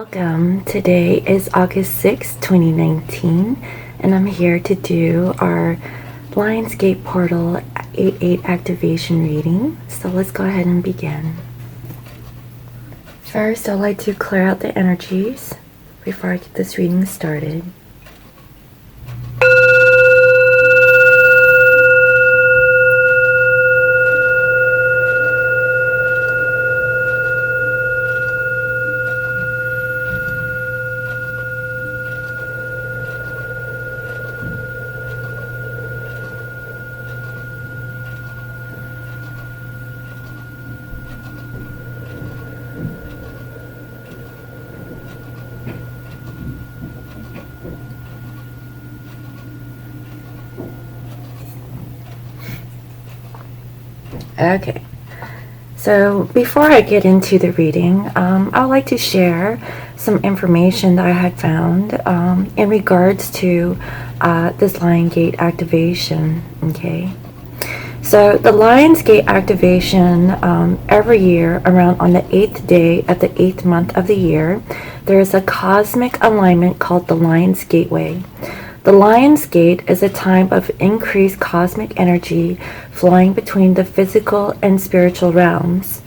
Welcome. Today is August 6, 2019, and I'm here to do our Lionsgate Portal 8-8 activation reading. So let's go ahead and begin. First, I'd like to clear out the energies before I get this reading started. Okay, so before I get into the reading, I would like to share some information that I had found in regards to this Lionsgate activation. Okay, so the Lionsgate activation, every year around on the 8th day of the 8th month of the year, there is a cosmic alignment called the Lion's Gateway. The Lion's Gate is a time of increased cosmic energy flowing between the physical and spiritual realms.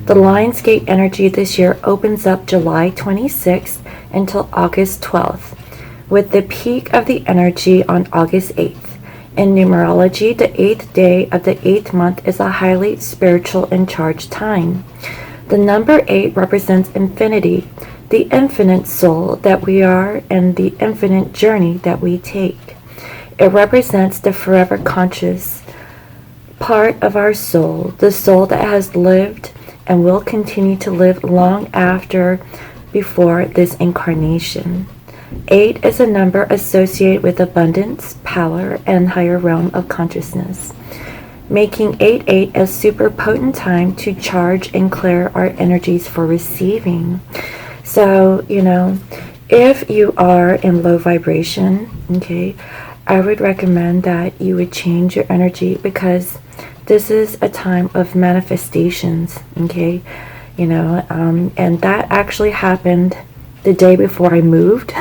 The Lion's Gate energy this year opens up July 26th until August 12th, with the peak of the energy on August 8th. In numerology, the 8th day of the 8th month is a highly spiritual and charged time. The number 8 represents infinity, the infinite soul that we are, and the infinite journey that we take. It represents the forever conscious part of our soul, the soul that has lived and will continue to live long after before this incarnation. 8 is a number associated with abundance, power, and higher realm of consciousness, making 8-8 a super potent time to charge and clear our energies for receiving. So, if you are in low vibration, okay, I would recommend that you would change your energy, because this is a time of manifestations, okay, and that actually happened the day before I moved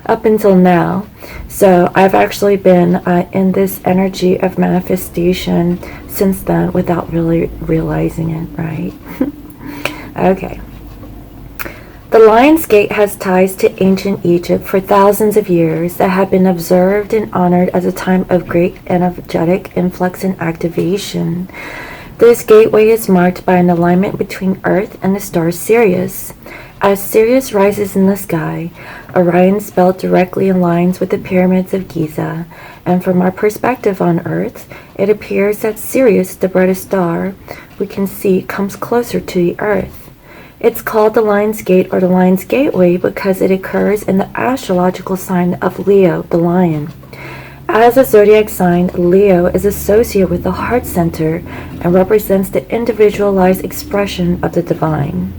up until now. So I've actually been in this energy of manifestation since then without really realizing it, right? Okay. The Lion's Gate has ties to ancient Egypt for thousands of years that have been observed and honored as a time of great energetic influx and activation. This gateway is marked by an alignment between Earth and the star Sirius. As Sirius rises in the sky, Orion's belt directly aligns with the pyramids of Giza, and from our perspective on Earth, it appears that Sirius, the brightest star we can see, comes closer to the Earth. It's called the Lion's Gate or the Lion's Gateway because it occurs in the astrological sign of Leo, the lion. As a zodiac sign, Leo is associated with the heart center and represents the individualized expression of the divine.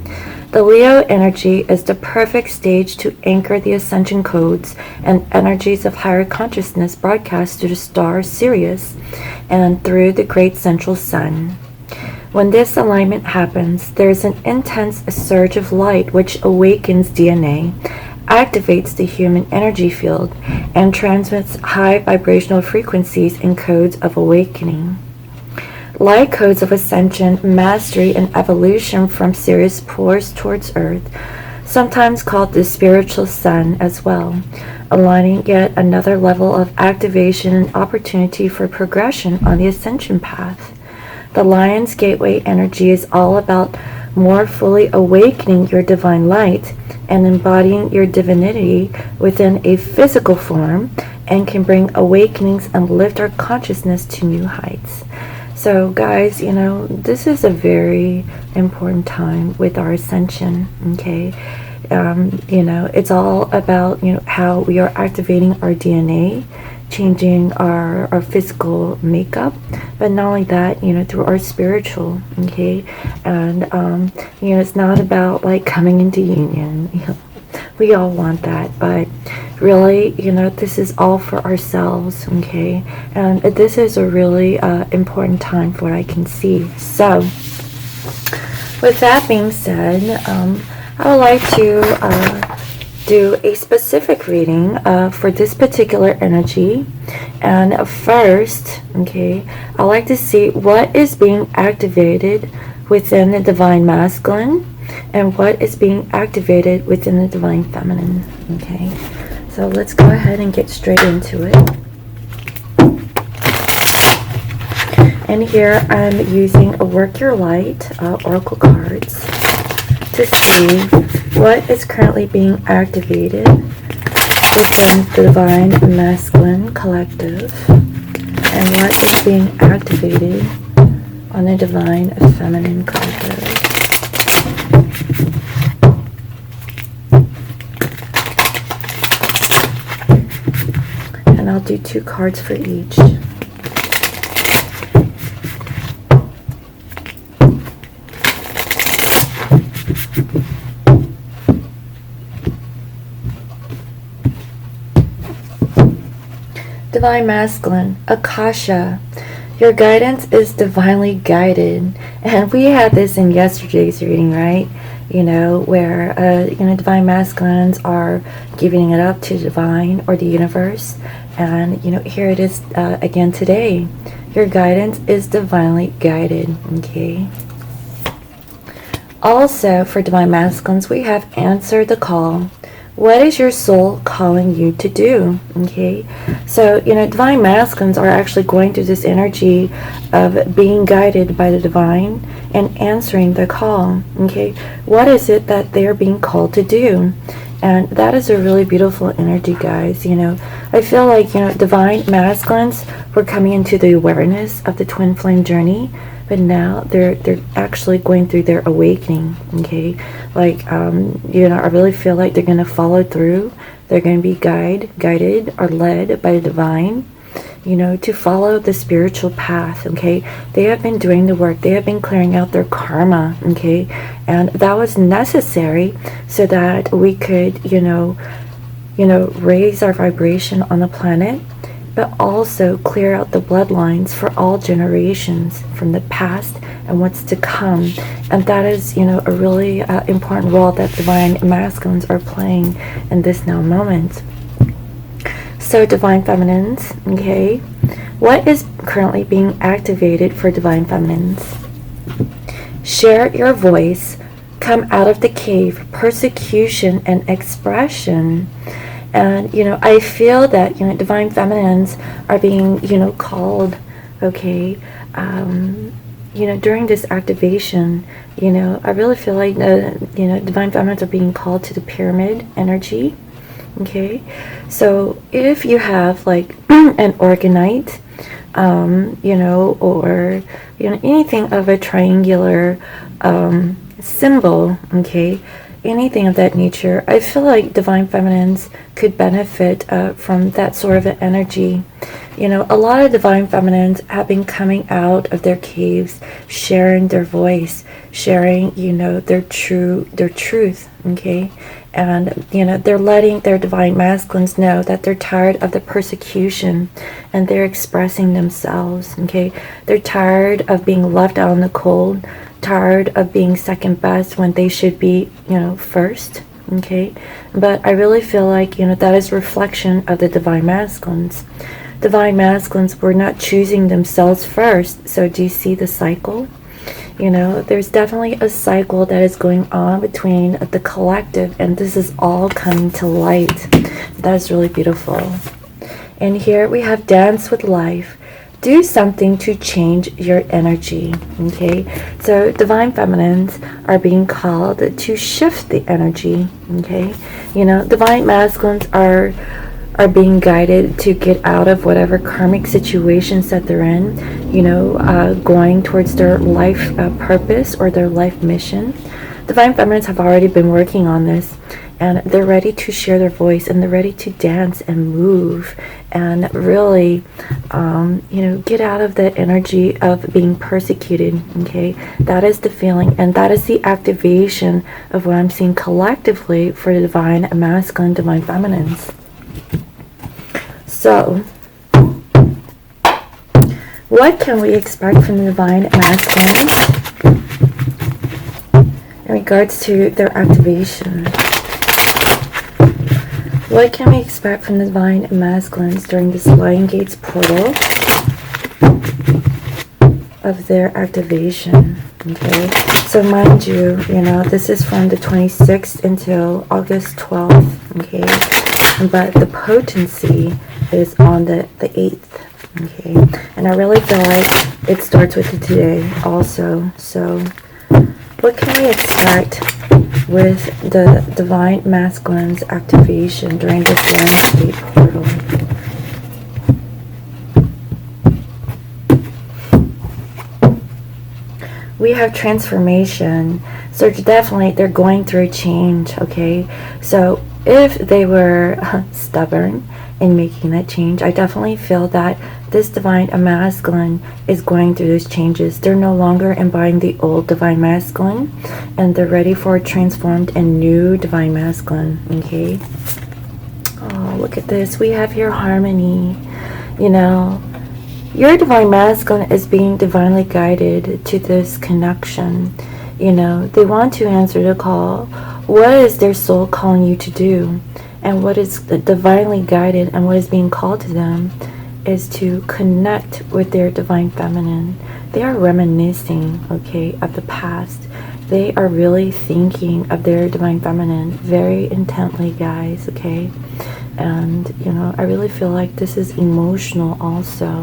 The Leo energy is the perfect stage to anchor the ascension codes and energies of higher consciousness broadcast through the star Sirius and through the great central sun. When this alignment happens, there is an intense surge of light which awakens DNA, activates the human energy field, and transmits high vibrational frequencies and codes of awakening. Light codes of ascension, mastery, and evolution from Sirius pours towards Earth, sometimes called the spiritual sun as well, aligning yet another level of activation and opportunity for progression on the ascension path. The Lion's Gateway energy is all about more fully awakening your divine light and embodying your divinity within a physical form, and can bring awakenings and lift our consciousness to new heights. So guys, this is a very important time with our ascension, okay? It's all about, how we are activating our DNA, changing our physical makeup, but not only that, through our spiritual, okay? And it's not about like coming into union. We all want that, but really, this is all for ourselves, okay? And this is a really important time for what I can see. So with that being said, I would like to do a specific reading for this particular energy. And first, okay, I like to see what is being activated within the divine masculine and what is being activated within the divine feminine. Okay, so let's go ahead and get straight into it. And here I'm using a Work Your Light oracle cards to see what is currently being activated within the divine masculine collective and what is being activated on the divine feminine collective. And I'll do 2 cards for each. Divine Masculine, Akasha, your guidance is divinely guided. And we had this in yesterday's reading, right? You know, where, Divine Masculines are giving it up to divine or the universe. And, here it is again today. Your guidance is divinely guided, okay? Also, for Divine Masculines, we have answered the call. What is your soul calling you to do? Okay, so divine masculines are actually going through this energy of being guided by the divine and answering the call. Okay, what is it that they're being called to do? And that is a really beautiful energy, guys. I feel like divine masculines were coming into the awareness of the twin flame journey, but now they're actually going through their awakening. Okay, like I really feel like they're going to follow through. They're going to be guided or led by the divine, to follow the spiritual path. Okay, they have been doing the work. They have been clearing out their karma. Okay, and that was necessary so that we could raise our vibration on the planet, but also clear out the bloodlines for all generations from the past and what's to come. And that is, a really important role that divine masculines are playing in this now moment. So divine feminines, okay, what is currently being activated for divine feminines? Share your voice, come out of the cave, persecution and expression. And, I feel that, divine feminines are being, called, okay, during this activation, I really feel like, divine feminines are being called to the pyramid energy, okay? So if you have, like, an organite, or, anything of a triangular symbol, okay, anything of that nature, I feel like divine feminines could benefit from that sort of an energy. A lot of divine feminines have been coming out of their caves, sharing their voice, sharing, their truth, okay? And, they're letting their divine masculines know that they're tired of the persecution and they're expressing themselves, okay? They're tired of being left out in the cold, tired of being second best when they should be, first, okay? But I really feel like, that is a reflection of the divine masculines. Divine masculines were not choosing themselves first. So do you see the cycle? There's definitely a cycle that is going on between the collective, and this is all coming to light. That's really beautiful. And here we have dance with life. Do something to change your energy, okay? So divine feminines are being called to shift the energy, okay? Divine masculines are being guided to get out of whatever karmic situations that they're in, going towards their life purpose or their life mission. Divine feminines have already been working on this, and they're ready to share their voice, and they're ready to dance and move and really, get out of the energy of being persecuted, okay? That is the feeling, and that is the activation of what I'm seeing collectively for the divine masculine, divine feminines. So, what can we expect from the divine masculines in regards to their activation. What can we expect from the Divine Masculines during this Lion Gates portal of their activation? Okay, so mind you, you know, this is from the 26th until August 12th, okay, but the potency is on the 8th, okay, and I really feel like it starts with the today also. So what can we expect with the Divine Masculine's activation during this Lionsgate portal? We have transformation. So definitely they're going through a change, okay? So if they were stubborn in making that change, I definitely feel that this Divine Masculine is going through those changes. They're no longer embodying the old Divine Masculine, and they're ready for a transformed and new Divine Masculine, okay? Oh, look at this. We have here harmony. You know, your Divine Masculine is being divinely guided to this connection. You know, they want to answer the call. What is their soul calling you to do? And what is divinely guided and what is being called to them is to connect with their Divine Feminine. They are reminiscing, okay, of the past. They are really thinking of their Divine Feminine very intently, guys, okay? And, you know, I really feel like this is emotional also.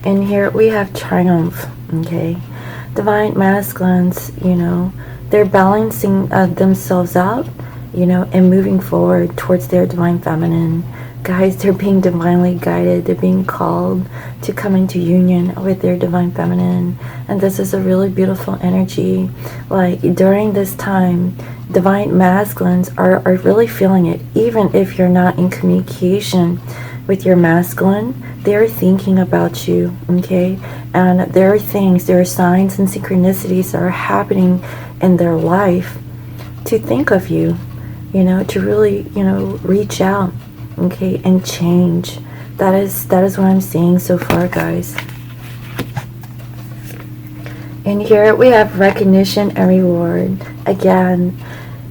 And here we have triumph, okay? Divine Masculines, you know, they're balancing themselves out, you know, and moving forward towards their Divine Feminine. Guys, they're being divinely guided. They're being called to come into union with their Divine Feminine. And this is a really beautiful energy. Like, during this time, Divine Masculines are really feeling it. Even if you're not in communication with your masculine, they're thinking about you, okay? And there are things, there are signs and synchronicities that are happening in their life to think of you, you know, to really, you know, reach out, okay, and change. That is what I'm seeing so far, guys. And here we have recognition and reward. Again,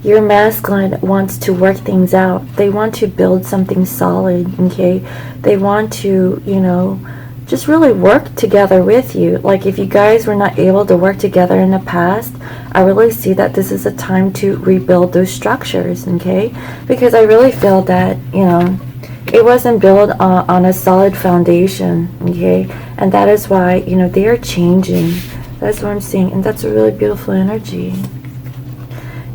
your masculine wants to work things out. They want to build something solid, okay? They want to, you know, just really work together with you. Like, if you guys were not able to work together in the past, I really see that this is a time to rebuild those structures, okay? Because I really feel that, you know, it wasn't built on a solid foundation, okay? And that is why, you know, they are changing. That's what I'm seeing, and that's a really beautiful energy.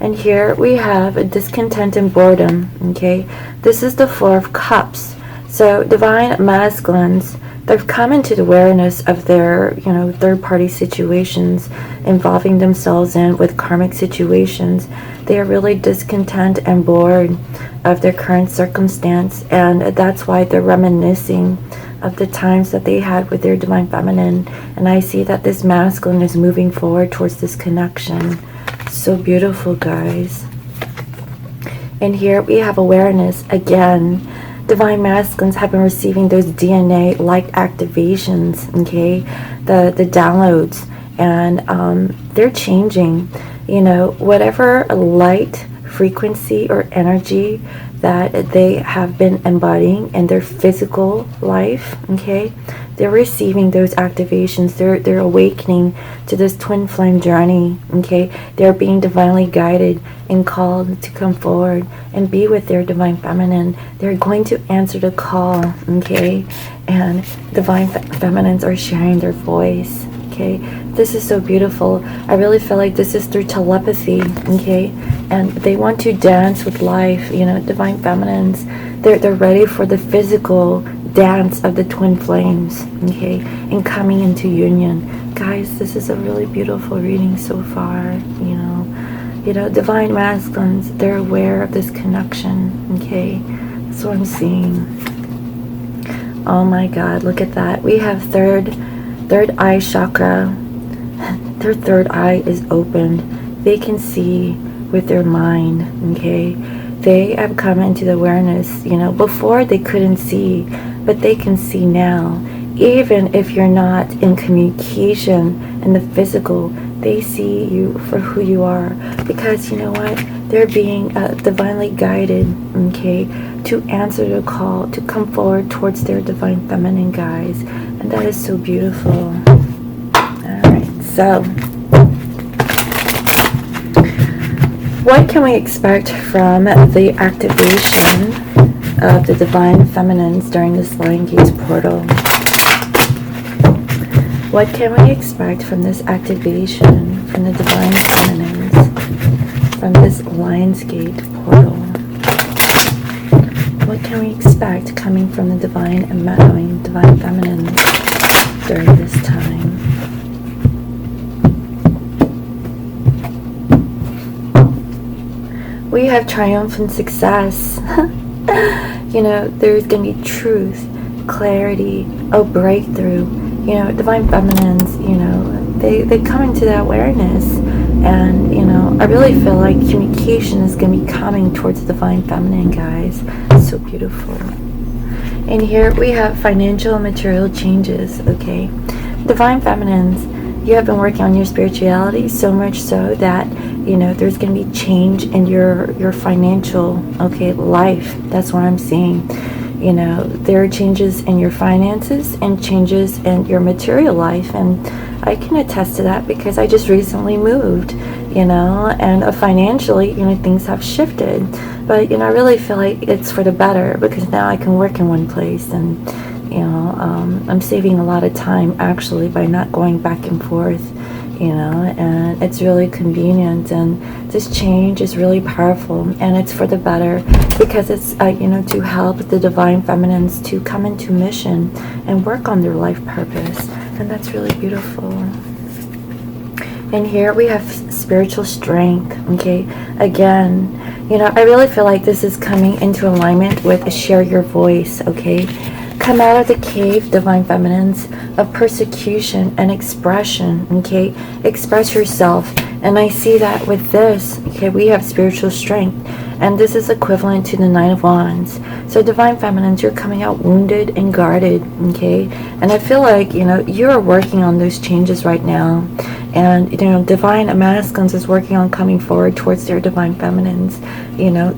And here we have a discontent and boredom, okay? This is the Four of Cups. So Divine Masculines, they've come into the awareness of their, you know, third-party situations involving themselves in with karmic situations. They are really discontent and bored of their current circumstance, and that's why they're reminiscing of the times that they had with their Divine Feminine. And I see that this masculine is moving forward towards this connection. So beautiful, guys. And here we have awareness again. Divine Masculines have been receiving those DNA-like activations, okay, the downloads, and they're changing, you know, whatever light frequency or energy that they have been embodying in their physical life, okay, they're receiving those activations. They're awakening to this twin flame journey, okay? They're being divinely guided and called to come forward and be with their Divine Feminine. They're going to answer the call, okay? And Divine Feminines are sharing their voice, okay? This is so beautiful. I really feel like this is through telepathy, okay? And they want to dance with life, you know, Divine Feminines. They're ready for the physical dance of the twin flames, okay, and coming into union. Guys, this is a really beautiful reading so far. You know, Divine Masculines, they're aware of this connection, okay? That's what I'm seeing. Oh my God, look at that. We have third eye chakra. Their third eye is opened. They can see with their mind, okay? They have come into the awareness, you know, before they couldn't see, but they can see now. Even if you're not in communication in the physical, They see you for who you are, because you know what? They're being divinely guided, okay, to answer the call, to come forward towards their divine feminine, guys. And that is so beautiful. Alright, so what can we expect from the activation of the divine feminines during this Lion Gates portal? What can we expect from this activation from the divine feminines from this Lionsgate portal? What can we expect coming from the divine feminines during this time? We have triumphant success. You know, there's going to be truth, clarity, a breakthrough. You know, divine feminines, you know, they come into that awareness. And, you know, I really feel like communication is going to be coming towards the divine feminine, guys. So beautiful. And here we have financial and material changes, okay? Divine feminines, you have been working on your spirituality so much so that, you know, there's going to be change in your financial, okay, life. That's what I'm seeing. You know, there are changes in your finances and changes in your material life, and I can attest to that because I just recently moved, you know, and financially, you know, things have shifted. But, you know, I really feel like it's for the better, because now I can work in one place, and, you know, I'm saving a lot of time actually by not going back and forth, you know, and it's really convenient. And this change is really powerful, and it's for the better, because it's you know, to help the divine feminines to come into mission and work on their life purpose. And that's really beautiful. And here we have spiritual strength, okay? Again, you know, I really feel like this is coming into alignment with share your voice, okay? Come out of the cave, divine feminines, of persecution and expression, okay? Express yourself. And I see that with this, okay, we have spiritual strength. And this is equivalent to the Nine of Wands. So divine feminines, you're coming out wounded and guarded, okay? And I feel like, you know, you're working on those changes right now. And, you know, divine masculines is working on coming forward towards their divine feminines, you know.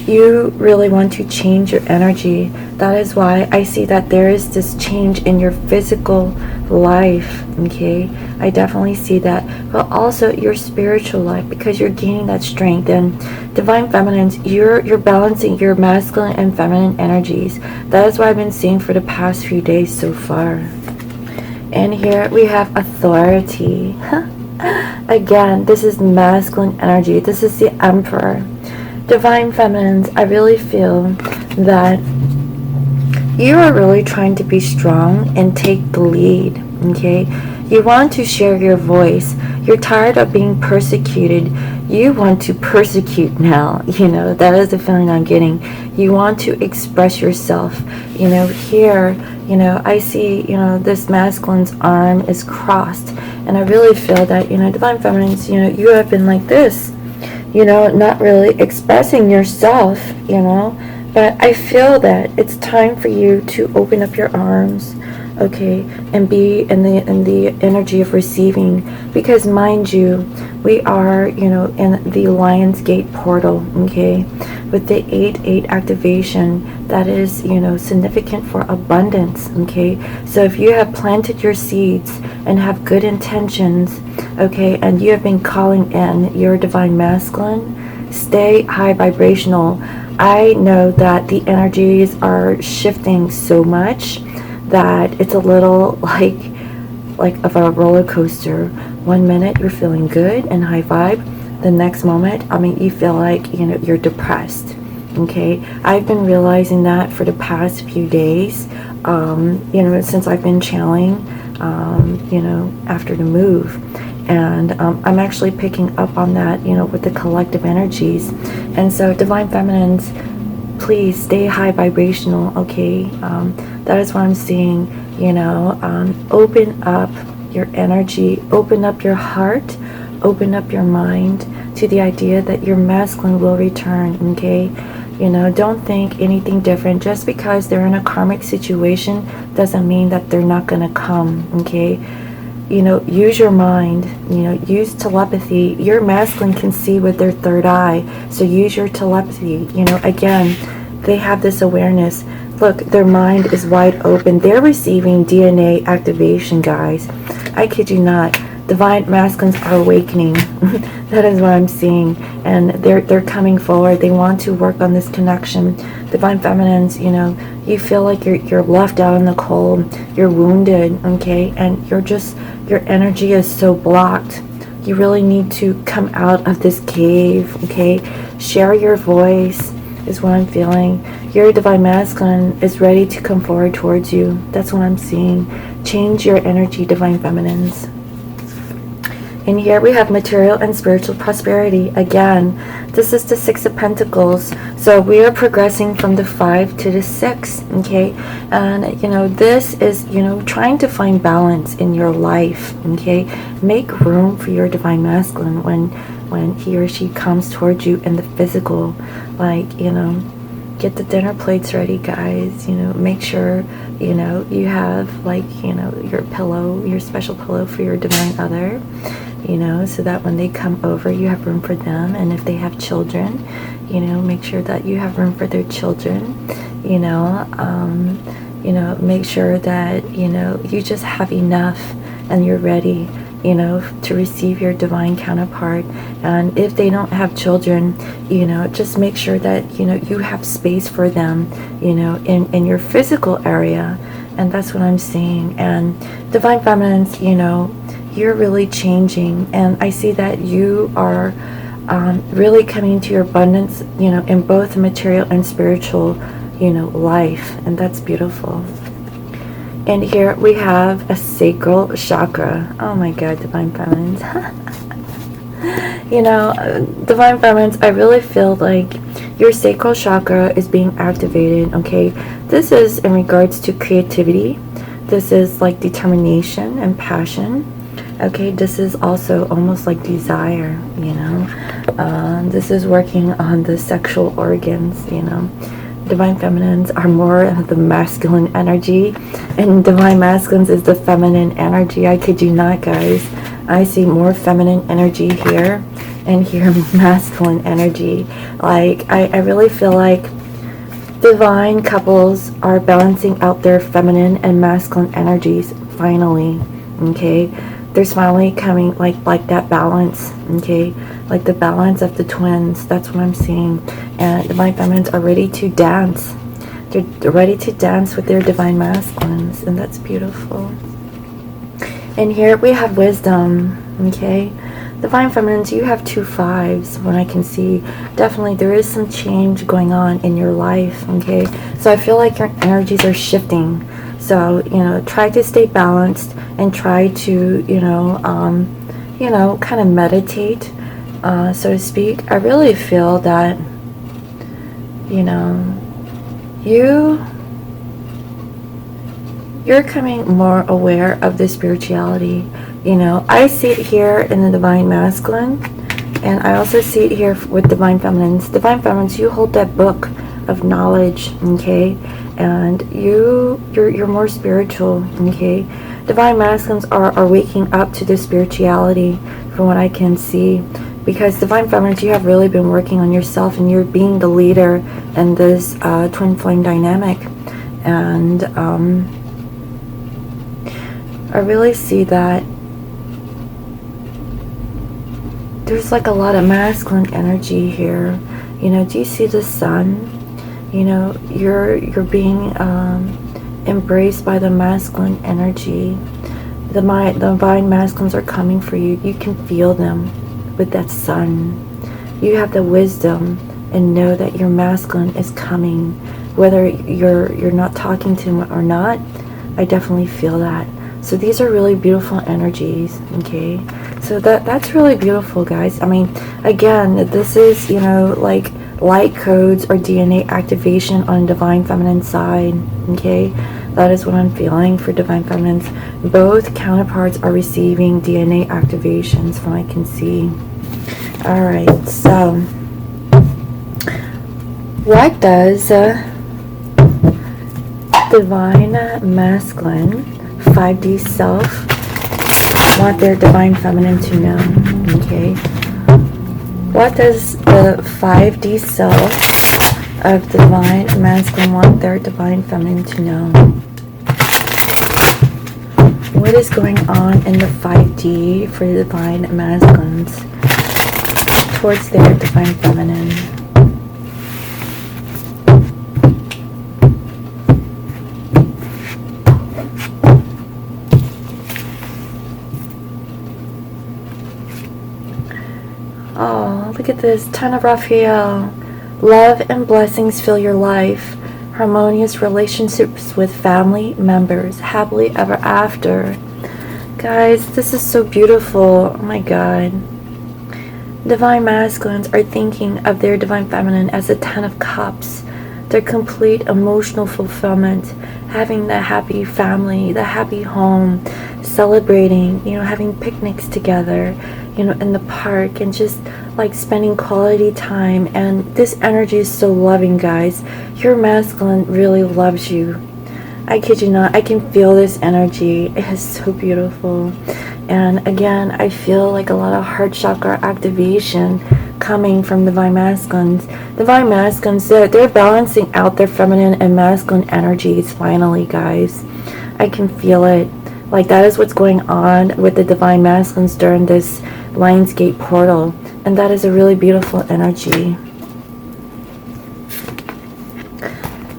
You really want to change your energy. That is why I see that there is this change in your physical life, okay? I definitely see that. But also your spiritual life, because you're gaining that strength. And divine feminines, you're balancing your masculine and feminine energies. That is what I've been seeing for the past few days so far. And here we have authority. Again, this is masculine energy. This is the Emperor. Divine feminines, I really feel that you are really trying to be strong and take the lead, okay? You want to share your voice. You're tired of being persecuted. You want to persecute now, you know. That is the feeling I'm getting. You want to express yourself. You know, here, you know, I see, you know, this masculine's arm is crossed. And I really feel that, you know, divine feminines, you know, you have been like this. You know, not really expressing yourself, you know, but I feel that it's time for you to open up your arms, okay, and be in the energy of receiving, because mind you, we are, you know, in the Lionsgate portal, okay, with the 8/8 activation. That is, you know, significant for abundance, okay? So if you have planted your seeds and have good intentions, okay, and you have been calling in your divine masculine, stay high vibrational. I know that the energies are shifting so much that it's a little like of a roller coaster. 1 minute you're feeling good and high vibe, the next moment, I mean, you feel like, you know, you're depressed. Okay, I've been realizing that for the past few days, you know, since I've been channeling, you know, after the move. And I'm actually picking up on that, you know, with the collective energies. And so divine feminines, please stay high vibrational, okay? That is what I'm seeing, you know. Open up your energy, open up your heart, open up your mind to the idea that your masculine will return, okay? You know, don't think anything different. Just because they're in a karmic situation doesn't mean that they're not going to come, okay? you know, use your mind, you know, use telepathy. Your masculine can see with their third eye, so use your telepathy. You know, again, they have this awareness. Look, their mind is wide open. They're receiving DNA activation, guys. I kid you not. Divine masculines are awakening. That is what I'm seeing, and they're coming forward. They want to work on this connection. Divine feminines, you know, you feel like you're left out in the cold. You're wounded, okay, and your energy is so blocked. You really need to come out of this cave, okay? Share your voice is what I'm feeling. Your divine masculine is ready to come forward towards you. That's what I'm seeing. Change your energy, divine feminines. And here we have material and spiritual prosperity. Again, this is the Six of Pentacles. So we are progressing from the 5 to the 6, okay? And, you know, this is, you know, trying to find balance in your life, okay? Make room for your divine masculine when he or she comes towards you in the physical. Like, you know, get the dinner plates ready, guys. You know, make sure, you know, you have, like, you know, your pillow, your special pillow for your divine other. You know, so that when they come over, you have room for them. And if they have children, you know, make sure that you have room for their children. You know, make sure that, you know, you just have enough and you're ready, you know, to receive your divine counterpart. And if they don't have children, you know, just make sure that, you know, you have space for them, you know, in your physical area. And that's what I'm seeing. And divine feminines, you know, you're really changing, and I see that you are really coming to your abundance, you know, in both material and spiritual, you know, life, and that's beautiful. And here we have a sacral chakra. Oh my God, divine feminines. You know, divine feminines, I really feel like your sacral chakra is being activated, okay? This is in regards to creativity. This is like determination and passion. Okay, this is also almost like desire, you know. This is working on the sexual organs, you know. Divine feminines are more of the masculine energy, and divine masculines is the feminine energy. I kid you not, guys. I see more feminine energy here, and here masculine energy. Like, I really feel like divine couples are balancing out their feminine and masculine energies finally, okay? There's finally coming like that balance, okay? Like the balance of the twins. That's what I'm seeing. And divine feminines are ready to dance. They're ready to dance with their divine masculines, and that's beautiful. And here we have wisdom, okay? Divine feminines, you have 2 5s, what I can see. Definitely there is some change going on in your life, okay? So I feel like your energies are shifting. So, you know, try to stay balanced and try to, you know, kind of meditate, so to speak. I really feel that, you know, you're coming more aware of the spirituality. You know, I see it here in the divine masculine, and I also see it here with divine feminines. Divine feminines, you hold that book of knowledge, okay? And you're more spiritual, okay? Divine masculines are waking up to the spirituality, from what I can see, because divine feminines, you have really been working on yourself, and you're being the leader in this twin flame dynamic. And I really see that there's like a lot of masculine energy here. You know, do you see the sun? You know, you're being embraced by the masculine energy. The divine masculines are coming for you. You can feel them with that sun. You have the wisdom and know that your masculine is coming, whether you're not talking to him or not. I definitely feel that. So these are really beautiful energies, okay? So that's really beautiful, guys. I mean, again, this is, you know, like light codes or DNA activation on divine feminine side, okay? That is what I'm feeling for divine feminines. Both counterparts are receiving DNA activations from what I can see. All right, so what does divine masculine 5D self want their divine feminine to know. Okay. What does the 5D self of the divine masculine want their divine feminine to know? What is going on in the 5D for the divine masculines towards their divine feminine? Oh, look at this. Ton of Raphael. Love and blessings fill your life. Harmonious relationships with family members. Happily ever after. Guys, this is so beautiful. Oh my God. Divine masculines are thinking of their divine feminine as a 10 of cups. Their complete emotional fulfillment. Having the happy family, the happy home. Celebrating, you know, having picnics together, you know, in the park, and just like spending quality time. And this energy is so loving, guys. Your masculine really loves you. I kid you not, I can feel this energy. It is so beautiful. And again, I feel like a lot of heart chakra activation coming from divine masculines. Divine masculines, they're balancing out their feminine and masculine energies finally, guys. I can feel it. Like, that is what's going on with the divine masculines during this Lionsgate portal. And that is a really beautiful energy.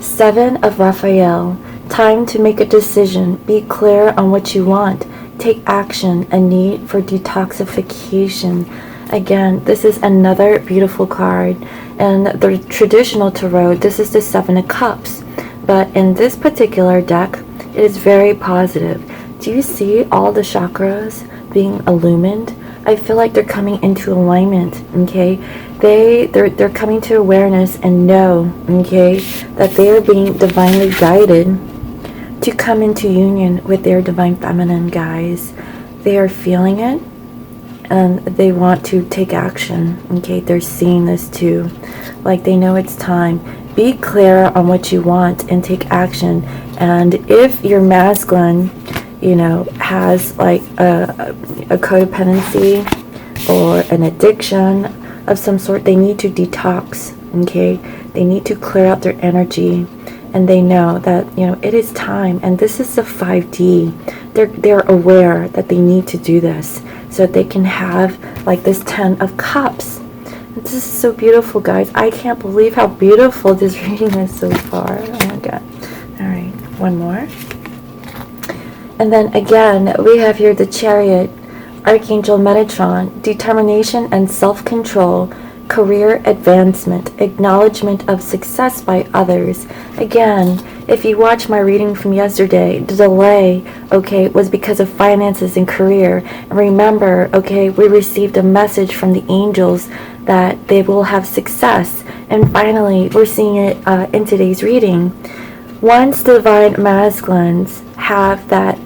7 of Raphael. Time to make a decision. Be clear on what you want. Take action. A need for detoxification. Again, this is another beautiful card. And the traditional tarot, this is the 7 of Cups. But in this particular deck, it is very positive. Do you see all the chakras being illumined? I feel like they're coming into alignment, okay? They're coming to awareness and know, okay, that they are being divinely guided to come into union with their divine feminine, guys. They are feeling it and they want to take action, okay? They're seeing this too. Like, they know it's time. Be clear on what you want and take action. And if you're masculine, you know, has like a codependency or an addiction of some sort, they need to detox, okay? They need to clear out their energy, and they know that, you know, it is time. And this is the 5D. They're aware that they need to do this so that they can have like this 10 of Cups. This is so beautiful, guys. I can't believe how beautiful this reading is so far. Oh my God. All right, one more. And then again, we have here the Chariot, Archangel Metatron, determination and self-control, career advancement, acknowledgement of success by others. Again, if you watch my reading from yesterday, the delay, okay, was because of finances and career. And remember, okay, we received a message from the angels that they will have success. And finally, we're seeing it in today's reading. Once divine masculines have that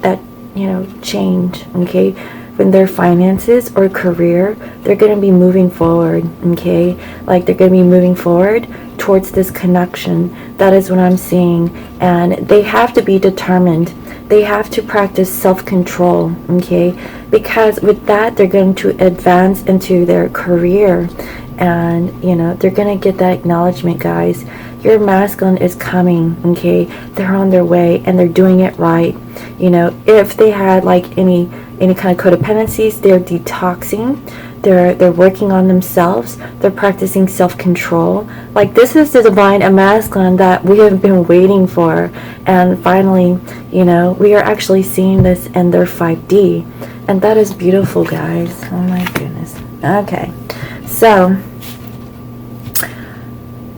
you know, change, okay, in their finances or career, they're going to be moving forward, okay? Like, they're going to be moving forward towards this connection. That is what I'm seeing. And they have to be determined. They have to practice self-control, okay? Because with that, they're going to advance into their career. And, you know, they're going to get that acknowledgement, guys. Your masculine is coming, okay? They're on their way and they're doing it right. You know, if they had like any kind of codependencies, they're detoxing. They're working on themselves. They're practicing self-control. Like, this is the divine and masculine that we have been waiting for. And finally, you know, we are actually seeing this in their 5D. And that is beautiful, guys. Oh my goodness. Okay. So,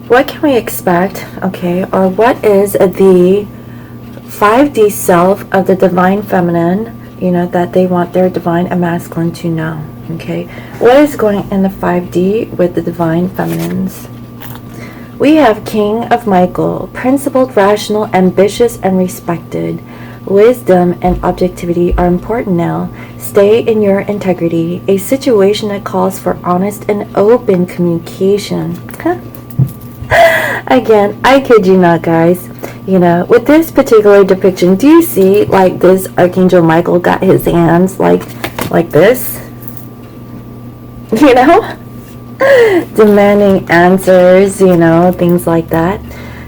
what can we expect, okay, or what is the 5D self of the divine feminine, you know, that they want their divine and masculine to know, okay? What is going in the 5D with the divine feminines? We have King of Michael, principled, rational, ambitious, and respected. Wisdom and objectivity are important now. Stay in your integrity. A situation that calls for honest and open communication. Again, I kid you not, guys. You know, with this particular depiction, do you see like this Archangel Michael got his hands like like this, you know, demanding answers, you know, things like that.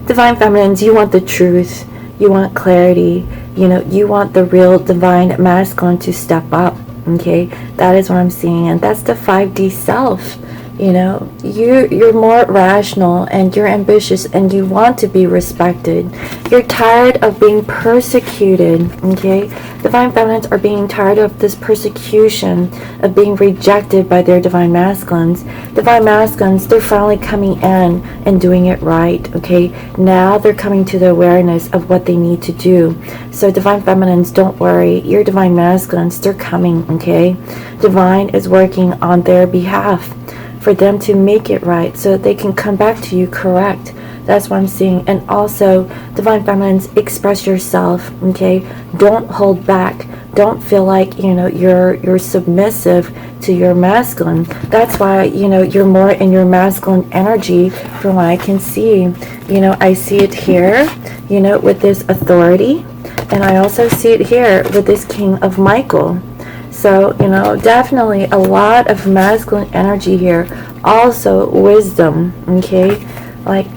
Divine feminines, you want the truth, you want clarity, you know, you want the real divine masculine to step up. Okay, that is what I'm seeing, and that's the 5D self. You know, you're more rational and you're ambitious and you want to be respected. You're tired of being persecuted. Okay, divine feminines are being tired of this persecution, of being rejected by their divine masculines. Divine masculines, they're finally coming in and doing it right. Okay, now they're coming to the awareness of what they need to do. So divine feminines, don't worry, your divine masculines, they're coming. Okay, divine is working on their behalf for them to make it right so that they can come back to you correct. That's what I'm seeing. And also, divine feminines, express yourself. Okay, don't hold back. Don't feel like, you know, you're submissive to your masculine. That's why, you know, you're more in your masculine energy from what I can see. You know, I see it here, you know, with this authority, and I also see it here with this King of Michael. So, you know, definitely a lot of masculine energy here. Also, wisdom, okay? Like,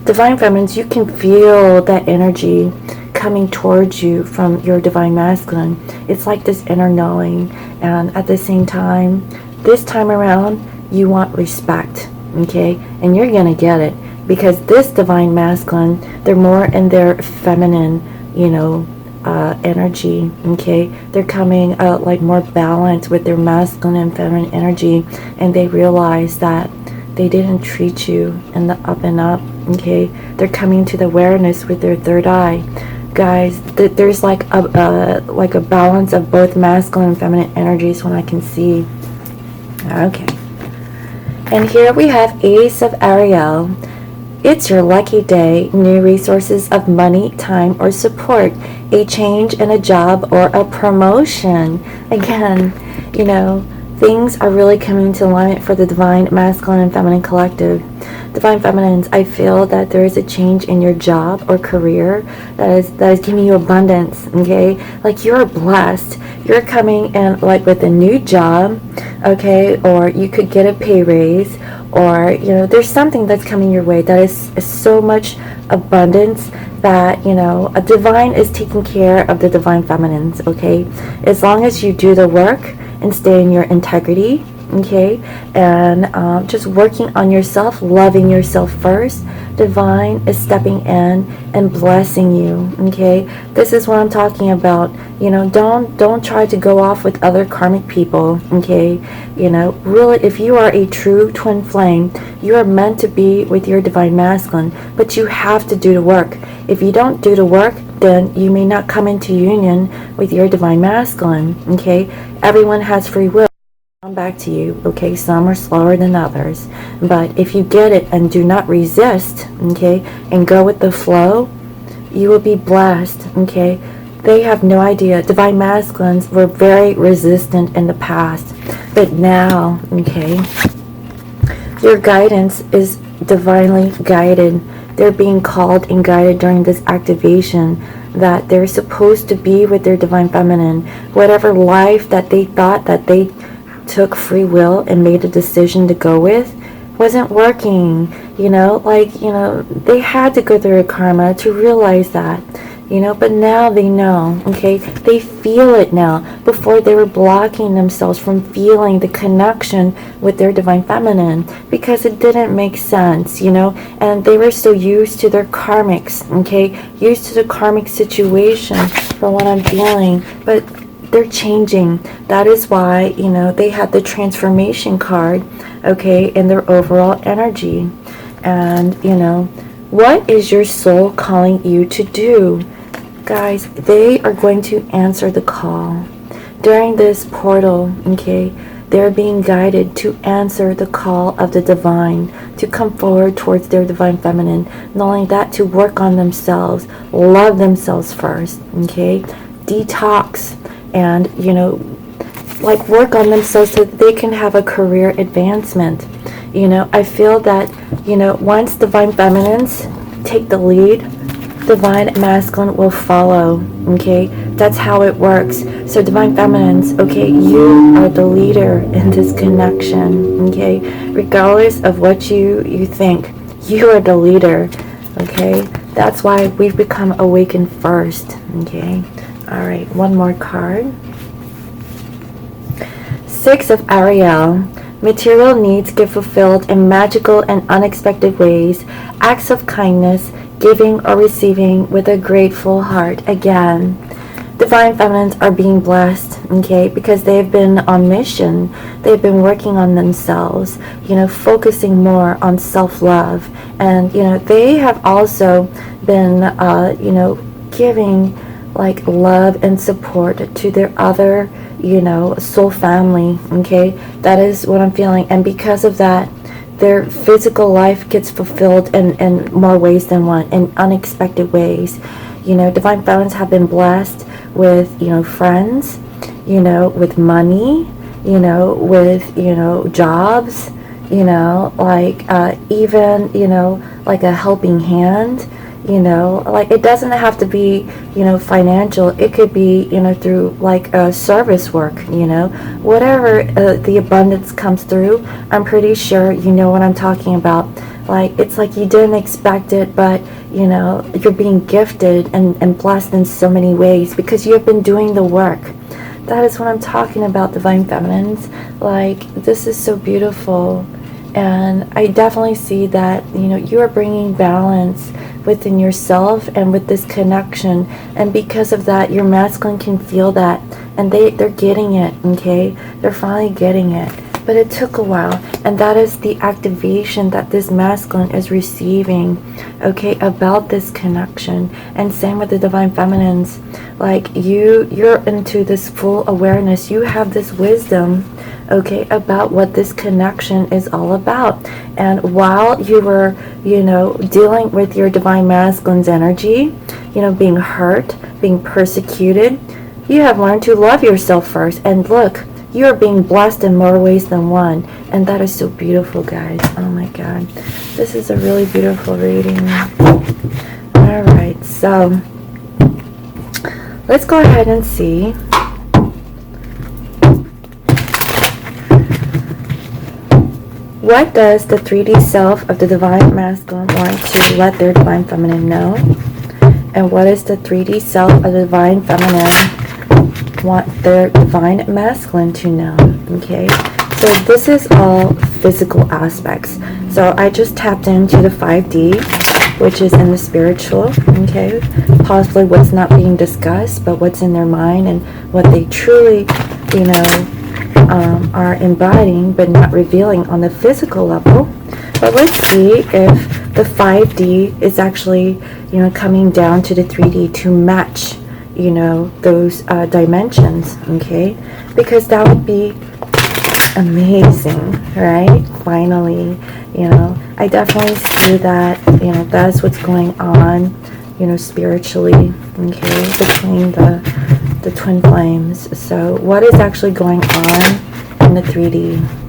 divine feminines, you can feel that energy coming towards you from your divine masculine. It's like this inner knowing. And at the same time, this time around, you want respect, okay? And you're going to get it. Because this divine masculine, they're more in their feminine, you know, energy. Okay, they're coming out like more balanced with their masculine and feminine energy, and they realize that they didn't treat you in the up and up. Okay, they're coming to the awareness with their third eye. Guys, there's like a balance of both masculine and feminine energies when I can see. Okay, and here we have Ace of Ariel. It's your lucky day. New resources of money, time, or support. A change in a job or a promotion. Again, you know, things are really coming to alignment for the divine masculine and feminine collective. Divine feminines, I feel that there is a change in your job or career that is giving you abundance. Okay, like you're blessed. You're coming in like with a new job, okay, or you could get a pay raise, or you know, there's something that's coming your way that is so much abundance that, you know, a divine is taking care of the divine feminines. Okay, as long as you do the work and stay in your integrity, okay, and just working on yourself, loving yourself first, divine is stepping in and blessing you. Okay, this is what I'm talking about. You know, don't try to go off with other karmic people. Okay, you know, really, if you are a true twin flame, you are meant to be with your divine masculine, but you have to do the work. If you don't do the work, then you may not come into union with your divine masculine. Okay, everyone has free will. Back to you. Okay, some are slower than others, but if you get it and do not resist, okay, and go with the flow, you will be blessed. Okay, they have no idea. Divine masculines were very resistant in the past, but now, okay, your guidance is divinely guided. They're being called and guided during this activation, that they're supposed to be with their divine feminine. Whatever life that they thought that they took free will and made a decision to go with wasn't working. You know, like, you know, they had to go through a karma to realize that, you know, but now they know. Okay, they feel it now. Before, they were blocking themselves from feeling the connection with their divine feminine because it didn't make sense, you know, and they were so used to their karmics. Okay, used to the karmic situation from what I'm feeling, but they're changing. That is why, you know, they had the transformation card, okay, in their overall energy. And, you know, what is your soul calling you to do? Guys, they are going to answer the call. During this portal, okay, they're being guided to answer the call of the divine, to come forward towards their divine feminine. Not only that, to work on themselves, love themselves first, okay, detox, and, you know, like work on themselves so that they can have a career advancement. You know, I feel that, you know, once divine feminines take the lead, divine masculine will follow. Okay, That's how it works. So divine feminines, okay, you are the leader in this connection, okay? Regardless of what you think, you are the leader, okay? That's why we've become awakened first, okay? All right, one more card. Six of Ariel. Material needs get fulfilled in magical and unexpected ways. Acts of kindness, giving or receiving with a grateful heart. Again, divine feminines are being blessed, okay, because they've been on mission. They've been working on themselves, you know, focusing more on self-love. And, you know, they have also been, you know, giving like love and support to their other, you know, soul family, okay? That is what I'm feeling. And because of that, their physical life gets fulfilled in more ways than one, in unexpected ways. You know, divine feminines have been blessed with, you know, friends, you know, with money, you know, with, you know, jobs, you know, like even, you know, like a helping hand, you know, like it doesn't have to be, you know, financial. It could be, you know, through like service work, you know, whatever the abundance comes through. I'm pretty sure you know what I'm talking about. Like, it's like you didn't expect it, but, you know, you're being gifted and blessed in so many ways because you have been doing the work. That is what I'm talking about, divine feminines. Like, this is so beautiful. And I definitely see that, you know, you are bringing balance within yourself and with this connection. And because of that, your masculine can feel that. And they're getting it, okay? They're finally getting it. But it took a while. And that is the activation that this masculine is receiving, okay, about this connection. And same with the divine feminines. Like, you're into this full awareness. You have this wisdom, okay, about what this connection is all about. And while you were, you know, dealing with your divine masculine's energy, you know, being hurt, being persecuted, you have learned to love yourself first. And look, you are being blessed in more ways than one. And that is so beautiful, guys. Oh my God. This is a really beautiful reading. All right, so let's go ahead and see what does the 3D self of the divine masculine want to let their divine feminine know? And what is the 3D self of the divine feminine want their divine masculine to know? Okay, so this is all physical aspects. So I just tapped into the 5D, which is in the spiritual, okay, possibly what's not being discussed, but what's in their mind and what they truly, you know, are embodying but not revealing on the physical level. But let's see if the 5D is actually, you know, coming down to the 3D to match, you know, those dimensions, okay? Because that would be amazing, right? Finally, you know, I definitely see that, you know, that's what's going on, you know, spiritually, okay, between the twin flames. So what is actually going on in the 3D?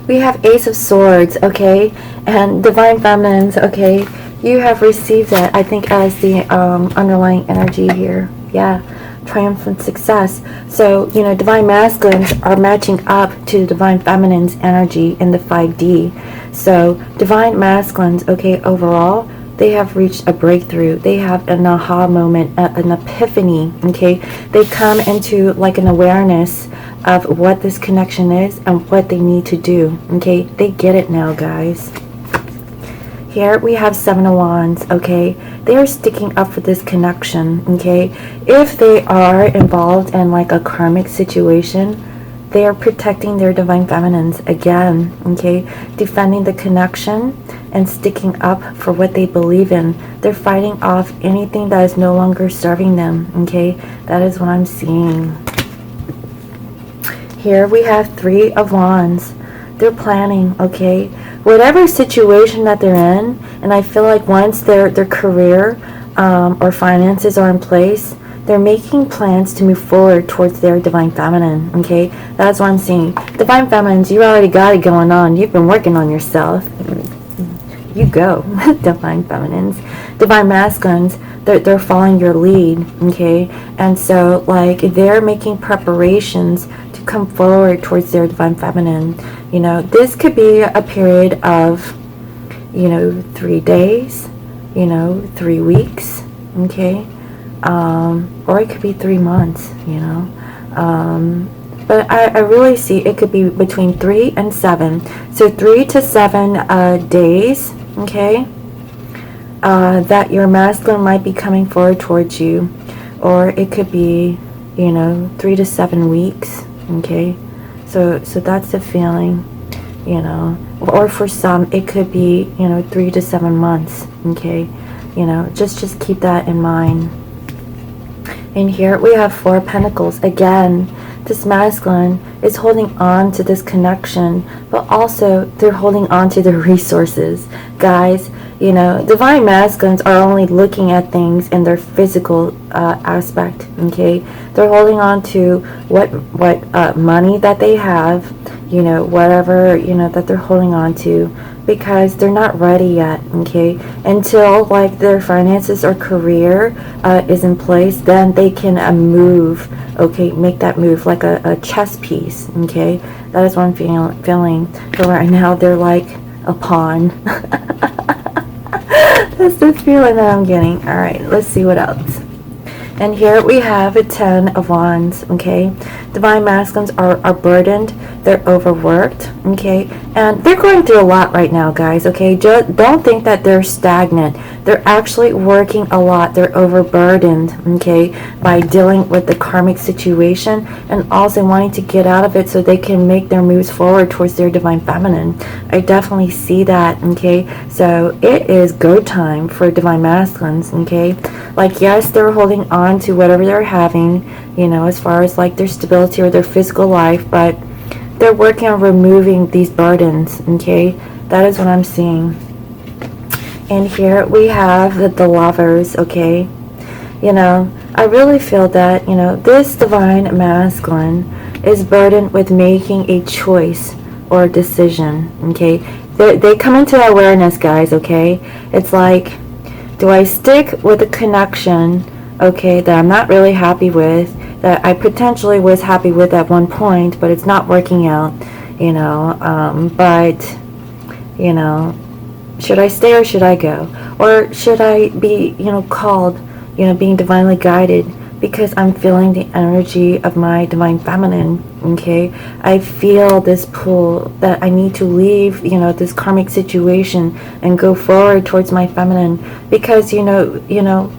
We have Ace of Swords, okay, and divine feminines, okay, you have received that, I think, as the underlying energy here. Yeah, triumphant success. So, you know, divine masculines are matching up to the divine feminine's energy in the 5D. So divine masculines, okay, overall, they have reached a breakthrough. They have an aha moment, an epiphany, okay? They come into like an awareness of what this connection is and what they need to do, okay? They get it now, guys. Here we have Seven of Wands, okay? They are sticking up for this connection, okay? If they are involved in like a karmic situation, they are protecting their divine feminines again, okay? Defending the connection and sticking up for what they believe in. They're fighting off anything that is no longer serving them, okay? That is what I'm seeing. Here we have Three of Wands. They're planning, okay? Whatever situation that they're in, and I feel like once their career or finances are in place, they're making plans to move forward towards their divine feminine, okay? That's what I'm seeing. Divine feminines, you already got it going on. You've been working on yourself. you go. Divine feminines, divine masculines, they're following your lead, okay? And so like they're making preparations to come forward towards their divine feminine. You know, this could be a period of, you know, 3 days, you know, 3 weeks, okay? Or it could be 3 months, you know. But I really see it could be between 3 and 7. So 3 to 7 days, okay, that your masculine might be coming forward towards you. Or it could be, you know, 3 to 7 weeks, okay. So that's the feeling, you know. Or for some, it could be, you know, 3 to 7 months, okay. You know, just keep that in mind. And here we have 4 of Pentacles. Again, this masculine is holding on to this connection, but also they're holding on to the resources. Guys, you know, divine masculines are only looking at things in their physical aspect, okay? They're holding on to what money that they have, you know, whatever, you know, that they're holding on to, because they're not ready yet, okay? Until like their finances or career is in place, then they can move, okay? Make that move like a chess piece, okay? That is what I'm feeling. But right now they're like a pawn. That's the feeling that I'm getting. All right, let's see what else. And here we have a 10 of Wands, okay? Divine masculines are burdened. They're overworked, okay? And they're going through a lot right now, guys, okay? Don't think that they're stagnant. They're actually working a lot. They're overburdened, okay, by dealing with the karmic situation and also wanting to get out of it so they can make their moves forward towards their divine feminine. I definitely see that, okay? So it is go time for divine masculines, okay? Like, yes, they're holding on to whatever they're having, you know, as far as like their stability or their physical life, but they're working on removing these burdens, okay? That is what I'm seeing. And here we have the Lovers, okay? You know, I really feel that, you know, this divine masculine is burdened with making a choice or a decision, okay? They come into awareness, guys, okay? It's like, do I stick with a connection, okay, that I'm not really happy with, that I potentially was happy with at one point, but it's not working out, you know, but, you know, should I stay or should I go? Or should I be, you know, called, you know, being divinely guided because I'm feeling the energy of my divine feminine, okay? I feel this pull that I need to leave, you know, this karmic situation and go forward towards my feminine because, you know,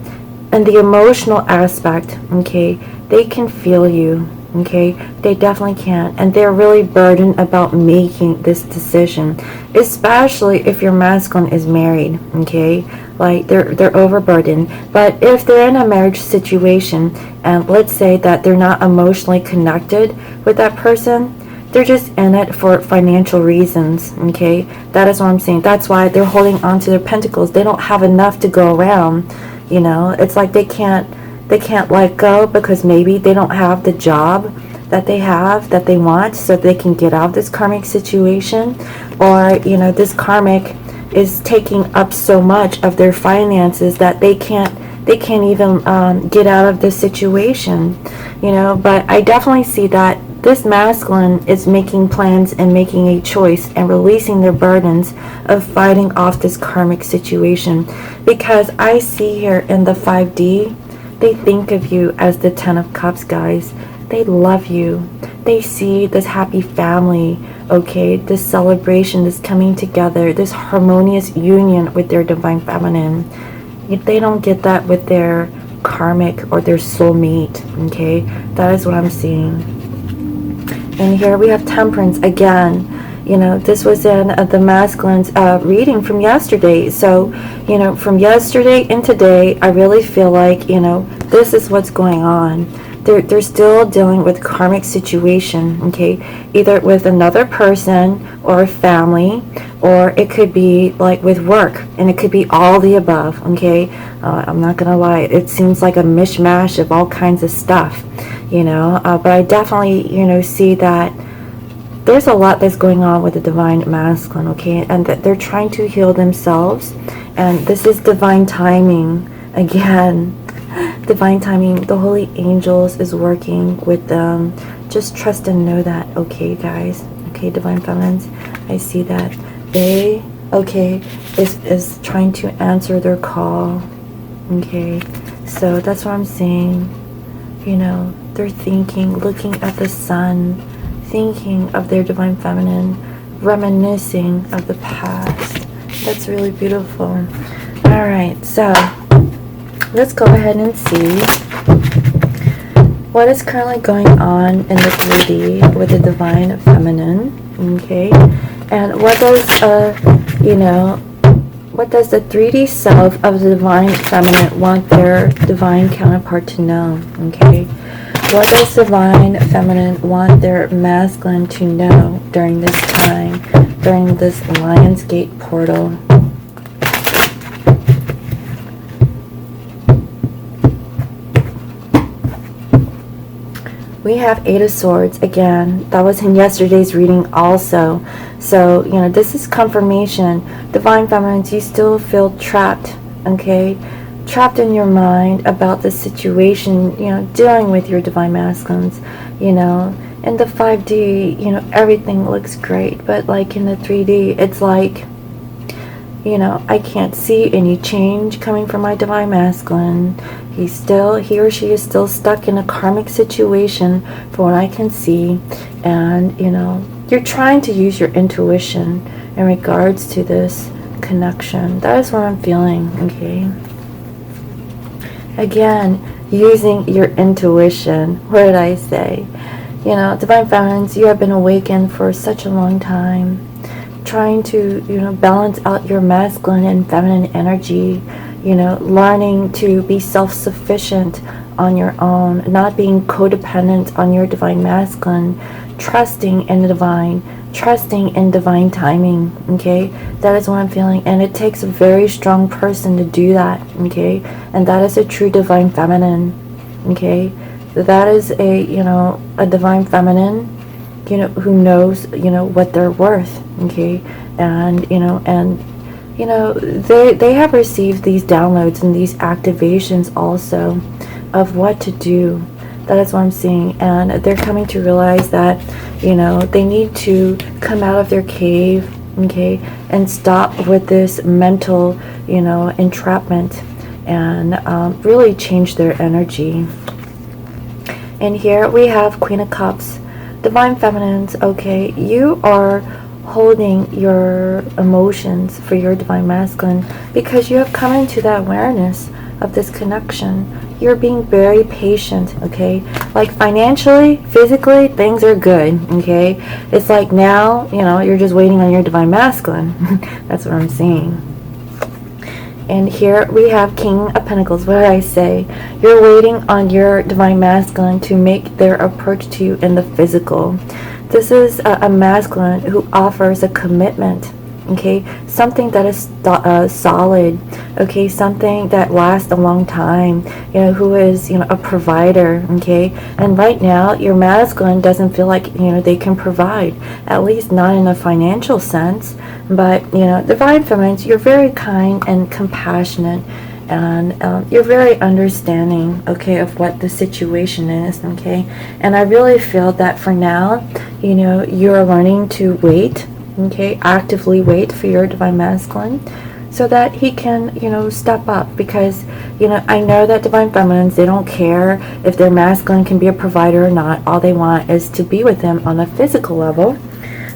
and the emotional aspect, okay, they can feel you, okay? They definitely can. And they're really burdened about making this decision, especially if your masculine is married, okay? Like they're overburdened. But if they're in a marriage situation and let's say that they're not emotionally connected with that person, they're just in it for financial reasons, okay? That is what I'm saying. That's why they're holding on to their pentacles. They don't have enough to go around, you know? It's like they can't let go because maybe they don't have the job that they have, that they want, so they can get out of this karmic situation. Or, you know, this karmic is taking up so much of their finances that they can't even get out of this situation, you know? But I definitely see that this masculine is making plans and making a choice and releasing their burdens of fighting off this karmic situation, because I see here in the 5D, they think of you as the 10 of Cups, guys. They love you. They see this happy family, okay? This celebration, this coming together, this harmonious union with their divine feminine. They don't get that with their karmic or their soulmate, okay? That is what I'm seeing. And here we have Temperance again. You know, this was in the masculine's reading from yesterday. So, you know, from yesterday and today, I really feel like, you know, this is what's going on. They're still dealing with karmic situation, okay? Either with another person or a family, or it could be like with work, and it could be all the above, okay? I'm not gonna lie, it seems like a mishmash of all kinds of stuff, you know? But I definitely, you know, see that there's a lot that's going on with the divine masculine, okay? And that they're trying to heal themselves. And this is divine timing. Again, divine timing. The holy angels is working with them. Just trust and know that, okay, guys? Okay, divine feminines, I see that they, okay, is trying to answer their call. Okay, so that's what I'm saying. You know, they're thinking, looking at the sun, thinking of their divine feminine, reminiscing of the past. That's really beautiful. All right, so let's go ahead and see what is currently going on in the 3D with the divine feminine. Okay, and what does you know, what does the 3D self of the divine feminine want their divine counterpart to know? Okay, what does divine feminine want their masculine to know during this time, during this Lionsgate portal? We have Eight of Swords again. That was in yesterday's reading also. So, you know, this is confirmation. Divine feminines, you still feel trapped, okay? Trapped in your mind about the situation, you know, dealing with your divine masculines, you know. In the 5D, you know, everything looks great. But like in the 3D, it's like, you know, I can't see any change coming from my divine masculine. He or she is still stuck in a karmic situation from what I can see. And, you know, you're trying to use your intuition in regards to this connection. That is what I'm feeling, okay? Again, using your intuition. What did I say? You know, divine feminines, you have been awakened for such a long time, trying to, you know, balance out your masculine and feminine energy, you know, learning to be self-sufficient on your own, not being codependent on your divine masculine, trusting in the divine, trusting in divine timing, okay? That is what I'm feeling, and it takes a very strong person to do that, okay? And that is a true divine feminine, okay? That is a, you know, a divine feminine, you know, who knows, you know, what they're worth, okay? And, you know, they have received these downloads and these activations also of what to do. That is what I'm seeing. And they're coming to realize that, you know, they need to come out of their cave, okay, and stop with this mental, you know, entrapment, and really change their energy. And here we have Queen of Cups. Divine feminines, okay, you are holding your emotions for your divine masculine because you have come into that awareness of this connection. You're being very patient, okay? Like financially, physically, things are good, okay? It's like now, you know, you're just waiting on your divine masculine. That's what I'm seeing. And here we have King of Pentacles. What did I say? You're waiting on your divine masculine to make their approach to you in the physical. This is a masculine who offers a commitment, okay? Something that is solid, okay? Something that lasts a long time, you know, who is, you know, a provider, okay? And right now, your masculine doesn't feel like, you know, they can provide, at least not in a financial sense. But, you know, divine feminines, you're very kind and compassionate, and you're very understanding, okay, of what the situation is, okay? And I really feel that for now, you know, you're learning to wait, okay, actively wait for your divine masculine so that he can, you know, step up. Because, you know, I know that divine feminines, they don't care if their masculine can be a provider or not. All they want is to be with them on a physical level.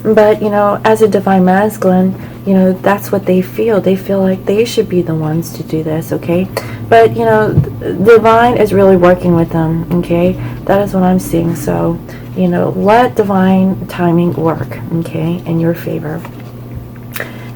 But, you know, as a divine masculine, you know, that's what they feel. They feel like they should be the ones to do this, okay? But, you know, divine is really working with them, okay? That is what I'm seeing. So, you know, let divine timing work, okay, in your favor.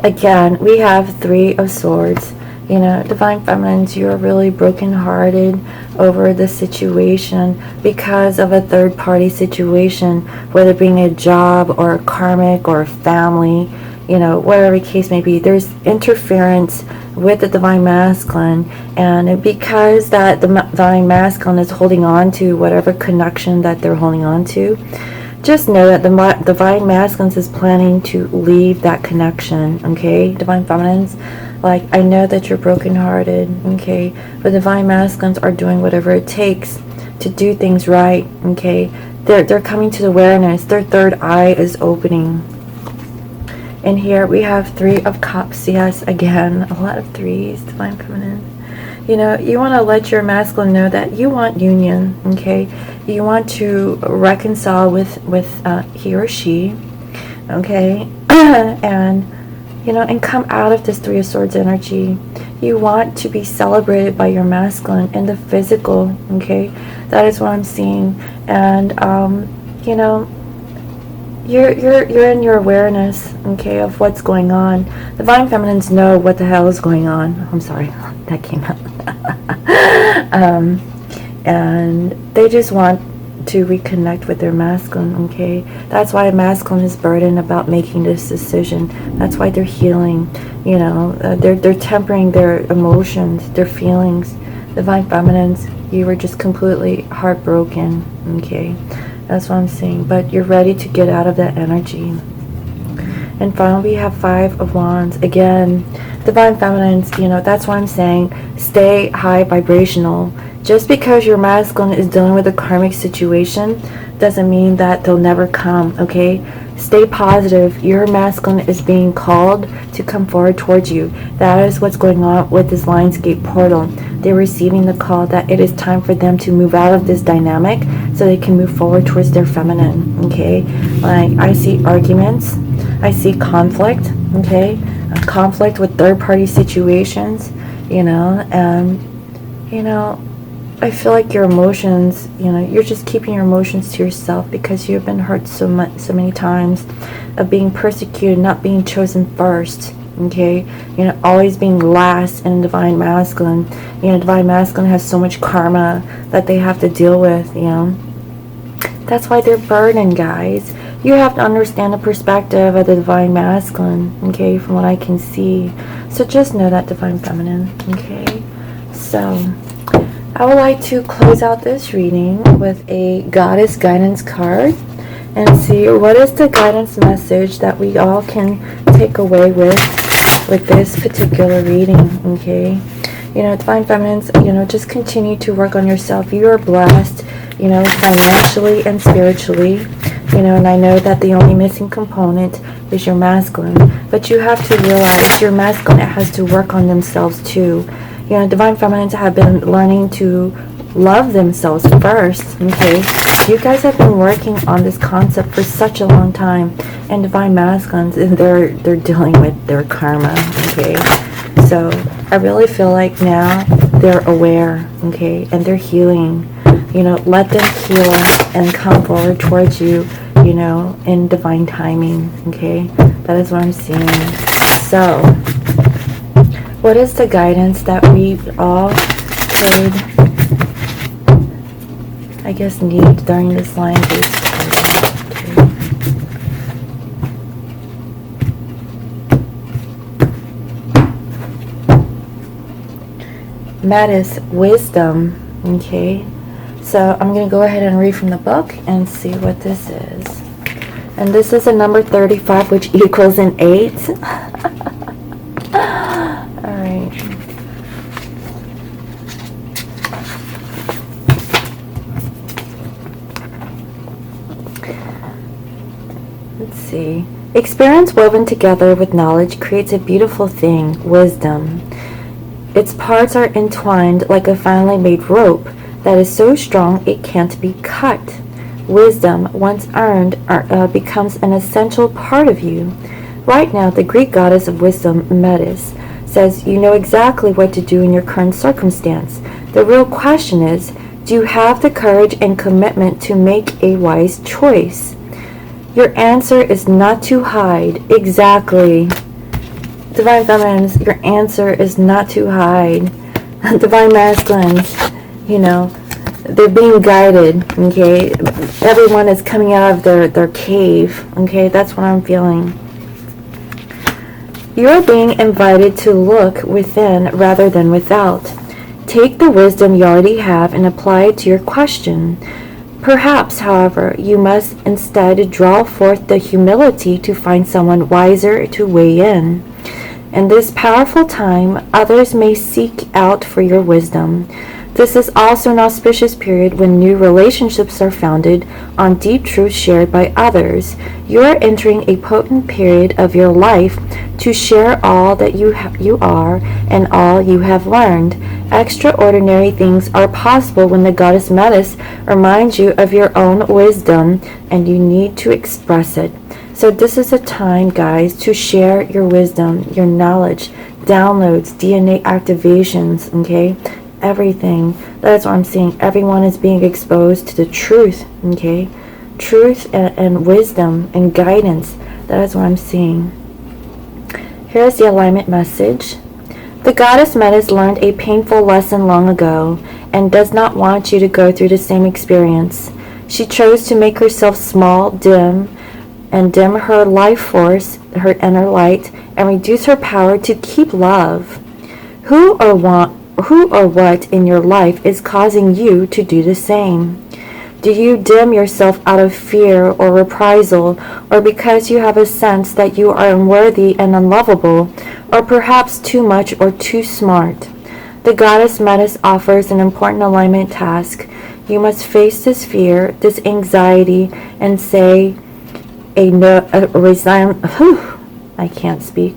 Again, we have Three of Swords. You know, divine feminines, you're really brokenhearted over the situation because of a third-party situation, whether it being a job or a karmic or a family, you know, whatever the case may be. There's interference with the divine masculine, and because that the divine masculine is holding on to whatever connection that they're holding on to, just know that the Divine Masculines is planning to leave that connection, okay? Divine Feminines, like, I know that you're brokenhearted, okay? But Divine Masculines are doing whatever it takes to do things right, okay? They're coming to the awareness. Their third eye is opening. And here we have 3 of Cups. Yes, again, a lot of 3s, Divine Feminine. You know, you want to let your masculine know that you want union, okay? You want to reconcile with he or she, okay? And, you know, and come out of this 3 of Swords energy. You want to be celebrated by your masculine in the physical, okay? That is what I'm seeing. And, you know, you're in your awareness, okay, of what's going on. Divine Feminines know what the hell is going on. I'm sorry, that came out. And they just want to reconnect with their masculine, okay? That's why masculine is burdened about making this decision. That's why they're healing, you know. They're tempering their emotions, their feelings. Divine Feminines, you were just completely heartbroken, okay? That's what I'm saying. But you're ready to get out of that energy. And finally, we have 5 of Wands. Again, Divine Feminines, you know, that's what I'm saying. Stay high vibrational. Just because your masculine is dealing with a karmic situation doesn't mean that they'll never come, okay? Stay positive. Your masculine is being called to come forward towards you. That is what's going on with this Lionsgate portal. They're receiving the call that it is time for them to move out of this dynamic so they can move forward towards their feminine, okay? Like, I see arguments. I see conflict, okay? Conflict with third-party situations, you know, and, you know, I feel like your emotions, you know, you're just keeping your emotions to yourself because you've been hurt so many times of being persecuted, not being chosen first, okay? You know, always being last in Divine Masculine. You know, Divine Masculine has so much karma that they have to deal with, you know. That's why they're burdened, guys. You have to understand the perspective of the Divine Masculine, okay, from what I can see. So just know that, Divine Feminine, okay? So I would like to close out this reading with a Goddess Guidance card and see what is the guidance message that we all can take away with this particular reading, okay? You know, Divine Feminines, you know, just continue to work on yourself. You are blessed, you know, financially and spiritually, you know, and I know that the only missing component is your masculine, but you have to realize your masculine has to work on themselves too. You know, Divine Feminines have been learning to love themselves first, okay? You guys have been working on this concept for such a long time, and Divine Masculines, they're dealing with their karma, okay? So I really feel like now they're aware, okay, and they're healing. You know, let them heal and come forward towards you, you know, in divine timing, okay? That is what I'm seeing. So what is the guidance that we all could, I guess, need during this line-based card? Metis, wisdom, okay? So I'm going to go ahead and read from the book and see what this is. And this is a number 35, which equals an 8. Alright. Let's see. Experience woven together with knowledge creates a beautiful thing, wisdom. Its parts are entwined like a finely made rope that is so strong it can't be cut. Wisdom, once earned, becomes an essential part of you. Right now, the Greek goddess of wisdom, Metis, says you know exactly what to do in your current circumstance. The real question is, do you have the courage and commitment to make a wise choice? Your answer is not to hide. Exactly. Divine Feminines, your answer is not to hide. Divine Masculines, you know, they're being guided, okay? Everyone is coming out of their cave, okay? That's what I'm feeling. You are being invited to look within rather than without. Take the wisdom you already have and apply it to your question. Perhaps, however, you must instead draw forth the humility to find someone wiser to weigh in. In this powerful time, others may seek out for your wisdom. This is also an auspicious period when new relationships are founded on deep truths shared by others. You are entering a potent period of your life to share all that you are and all you have learned. Extraordinary things are possible when the goddess Metis reminds you of your own wisdom, and you need to express it. So this is a time, guys, to share your wisdom, your knowledge, downloads, DNA activations, okay? Everything. That's what I'm seeing. Everyone is being exposed to the truth, okay? Truth and wisdom and guidance. That is what I'm seeing. Here's the alignment message. The goddess Metis learned a painful lesson long ago and does not want you to go through the same experience. She chose to make herself small, dim her life force, her inner light, and reduce her power to keep love. Who or what in your life is causing you to do the same? Do you dim yourself out of fear or reprisal, or because you have a sense that you are unworthy and unlovable, or perhaps too much or too smart? The goddess Metis offers an important alignment task. You must face this fear, this anxiety, and say I can't speak.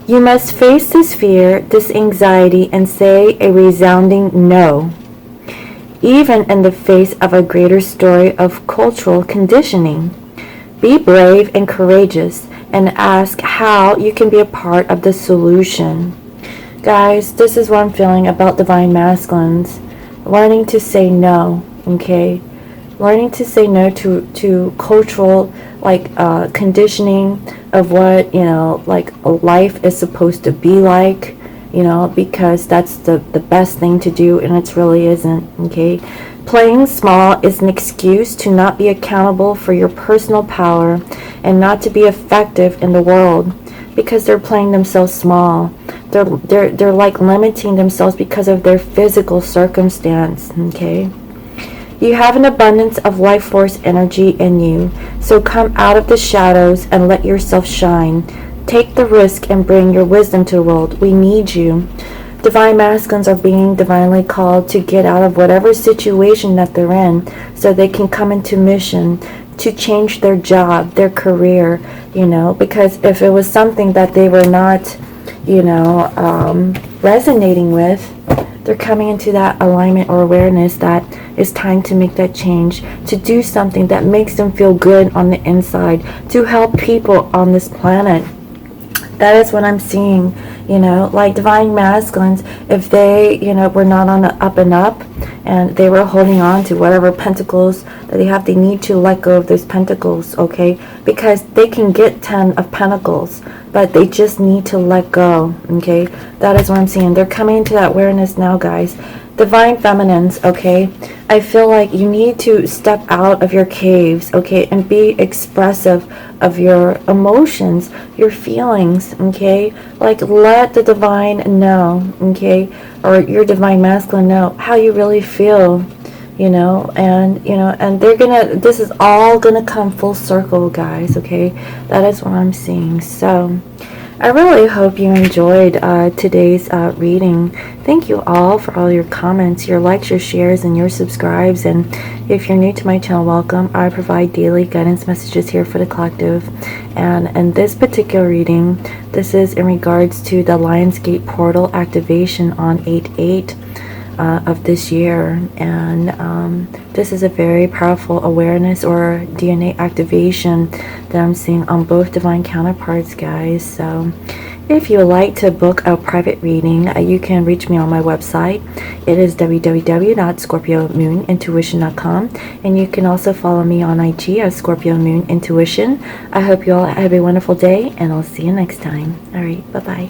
You must face this fear, this anxiety, and say a resounding no, even in the face of a greater story of cultural conditioning. Be brave and courageous and ask how you can be a part of the solution. Guys, this is what I'm feeling about divine masculines. Learning to say no, okay? Learning to say no to cultural conditioning of what life is supposed to be like, because that's the best thing to do, and it really isn't. Okay, playing small is an excuse to not be accountable for your personal power and not to be effective in the world, because they're playing themselves small. They're like limiting themselves because of their physical circumstance. Okay. You have an abundance of life force energy in you, so come out of the shadows and let yourself shine. Take the risk and bring your wisdom to the world. We need you. Divine masculines are being divinely called to get out of whatever situation that they're in, so they can come into mission to change their job, their career, because if it was something that they were not, resonating with, they're coming into that alignment or awareness that it's time to make that change, to do something that makes them feel good on the inside, to help people on this planet. That is what I'm seeing, like divine masculines, if they, were not on the up and up, and they were holding on to whatever pentacles that they have, they need to let go of those pentacles, okay? Because they can get 10 of pentacles, but they just need to let go, okay? That is what I'm seeing. They're coming into that awareness now, guys. Divine feminines, okay? I feel like you need to step out of your caves, okay? And be expressive of your emotions, your feelings, okay? Like, let the divine know, okay? Or your divine masculine know how you really feel, and they're gonna, this is all gonna come full circle, guys, okay? That is what I'm seeing. So I really hope you enjoyed today's reading. Thank you all for all your comments, your likes, your shares, and your subscribes. And if you're new to my channel, welcome. I provide daily guidance messages here for the collective. And in this particular reading, this is in regards to the Lionsgate portal activation on 8/8 of this year. And this is a very powerful awareness or DNA activation that I'm seeing on both divine counterparts, guys. So if you would like to book a private reading, you can reach me on my website. It is www.scorpiomoonintuition.com, and you can also follow me on IG as Scorpio Moon Intuition. I hope you all have a wonderful day, and I'll see you next time. All right, bye-bye.